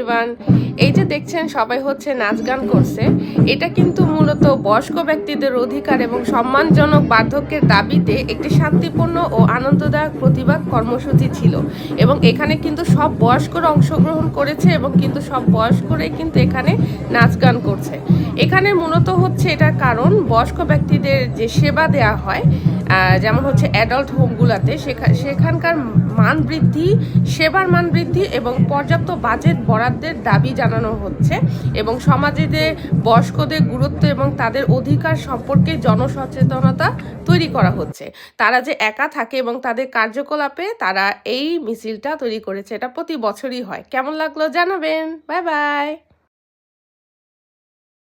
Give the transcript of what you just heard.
Everyone. এই যে দেখছেন সবাই হচ্ছে নাচ গান করছে, এটা কিন্তু মূলত বয়স্ক ব্যক্তিদের অধিকার এবং সম্মানজনক বার্ধক্যের দাবিতে একটি শান্তিপূর্ণ ও আনন্দদায়ক প্রতিবাদ কর্মসূচি ছিল। এবং এখানে কিন্তু সব বয়স্করা অংশগ্রহণ করেছে এবং কিন্তু সব বয়স্করাই কিন্তু এখানে নাচ গান করছে। এখানে মূলত হচ্ছে এটার কারণ বয়স্ক ব্যক্তিদের যে সেবা দেয়া হয়, যেমন হচ্ছে অ্যাডাল্ট হোমগুলোতে, সেখানকার মান বৃদ্ধি, সেবার মান বৃদ্ধি এবং পর্যাপ্ত বাজেট বরাদ্দের দাবি জানানো হচ্ছে এবং সমাজে যে বয়স্কদের গুরুত্ব এবং তাদের অধিকার সম্পর্কে জনসচেতনতা তৈরি করা হচ্ছে। তারা যে একা থাকে এবং তাদের কার্যকলাপে তারা এই মিছিলটা তৈরি করেছে। এটা প্রতি বছরই হয়। কেমন লাগলো জানাবেন। Bye bye.